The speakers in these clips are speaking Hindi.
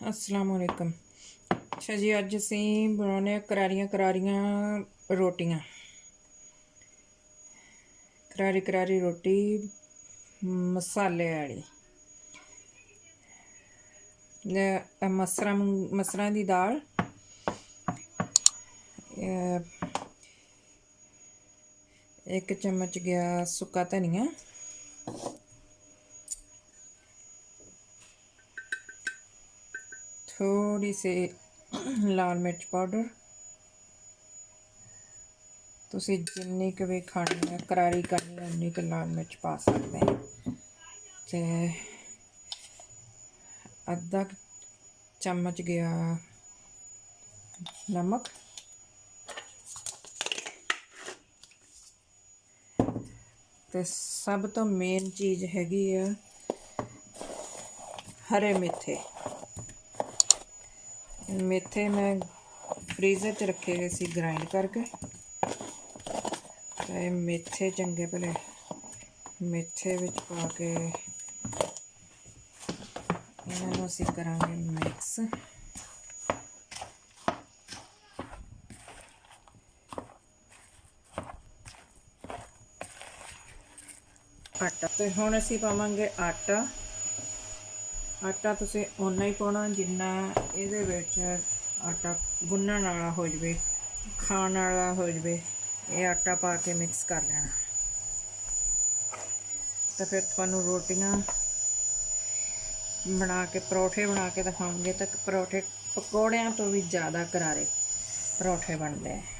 अस्सलामुअलैकुम। अच्छा जी, अज असी बनाने करारियां करारियां रोटियां। करारी करारी रोटी मसाले वाली। मसरां दी दाल, एक चम्मच गया सुक्का धनिया, थोड़ी सी लाल मिर्च पाउडर। तुसी जिन्नी क भी खानी है करारी करनी है उन्नी क लाल मिर्च पा सकते हैं। ते अद्धा चम्मच गया नमक, ते सब तो मेन चीज़ हैगी है हरे मेथे। मेथे मैं फ्रीज़र च रखे हुए सी ग्राइंड करके। ते मेथे चंगे भले मेथे विच पा के इन्हां असीं करांगे मिक्स। आटा ते हुण असीं पावांगे आटा। आटा तुसीं उन्ना ही पाउणा जिन्ना इहदे विच आटा गुन्नण वाला हो जावे, खाण वाला हो जावे। ये आटा पा के मिक्स कर लेना। तो फिर तुहानूं रोटियां बना के परौठे बना के दिखाऊंगे। तो परौठे पकौड़ियां तो भी ज़्यादा करारे परौठे बनते हैं।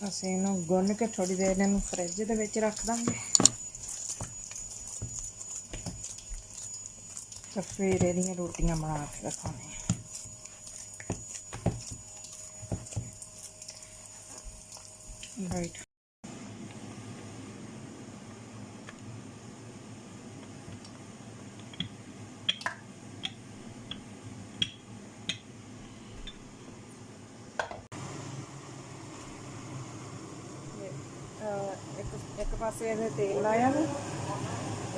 ਅਸੀਂ ਇਹਨੂੰ ਗੁੰਨ ਕੇ ਥੋੜੀ ਦੇਰ ਇਹਨੂੰ ਫਰਿੱਜ ਦੇ ਵਿੱਚ ਰੱਖ ਦਾਂਗੇ। ਤਾਂ ਫਿਰ ਇਹਦੀਆਂ ਰੋਟੀਆਂ ਬਣਾ ਕੇ ਦਿਖਾਉਣੇ ਰਾਈਟ। एक पासे ਇਹਦੇ तेल लाया वा,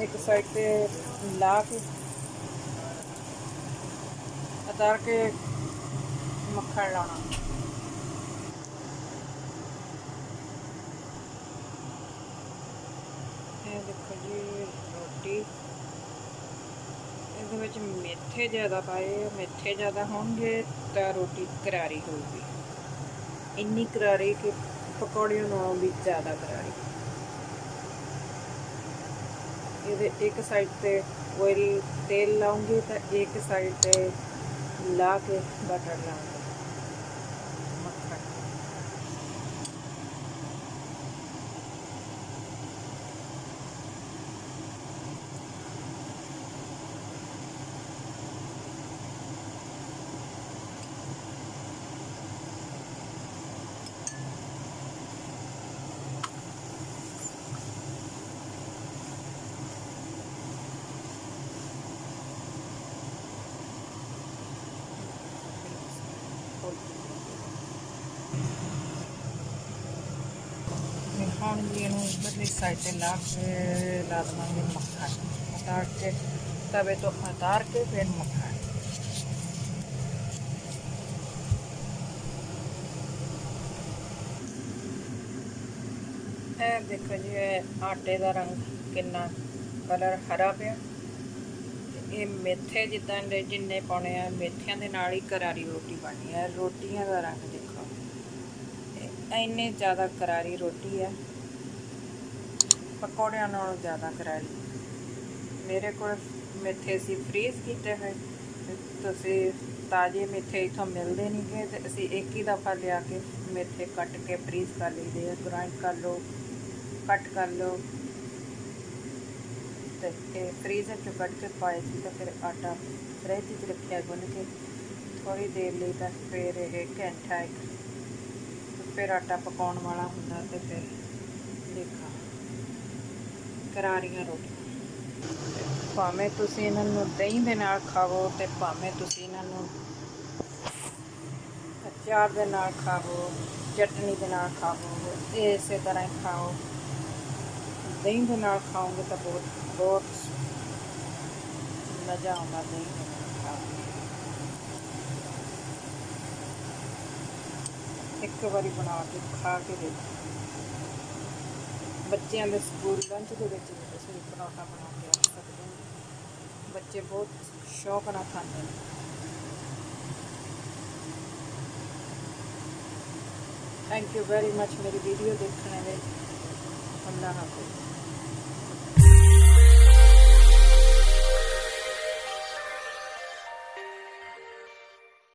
एक साइड पे ला के उतार के मक्खन लाना। ये देखो जी रोटी, ਇਹਦੇ ਵਿੱਚ ਮੇਥੇ ज़्यादा पाए, मेथे ज़्यादा होंगे तो रोटी करारी होगी। इन्नी करारी कि पकौड़ियों नालों भी ज़्यादा करारी। ये एक साइड पे ऑयल तेल लाऊंगी तो एक साइड पे ला के बटर लाऊंगी मक्खन। हम जी इधरली साइड से ला के ला देंगे मक्खन, उतार के तवे तो उतार के फिर मक्खन। देखो जी आटे का रंग कितना कलर हरा पे। ये मेथे जिदा जिन्ने पाने मेथियां दे नाल ही करारी रोटी बनी है। रोटियां का रंग देखो, इन्नी ज़्यादा करारी रोटी है, पकौड़ियां नालों ज़्यादा करारी। मेरे को मेथे असी फ्रीज़ किए हुए, तुसी ताज़े मेथे इतों मिलते नहीं गए तो असी एक ही दफ़ा लिया के मेथे कट के फ्रीज़ कर लीदे। ग्राइंड कर लो, कट कर लो। तो फ्रीज़र चो कट के पाए थे तो फिर आटा फ्रिज च रखा गुन के थोड़ी देर लिए। तो फिर यह घंटा एक तो फिर आटा पकाने वाला होंदा। तो फिर देखा करारियां रोटियां भावें तुसी इन्हां दही दे नाल खावो ते भावें तुसी इन्हां अचार दे खाओ, चटनी के नाल खाओ, इस तरह खाओ। दही के नाल खाओगे तो बहुत बहुत मज़ा आता दही के नाल खा के। एक बारी बना के खा के देखो। बच्चों के स्कूल लंच के तुसीं पराठा बना के रख सकते हो। बच्चे बहुत शौक नाल खाते हैं। थैंक यू वेरी मच मेरी वीडियो देखने में। अल्लाह हाफिज़।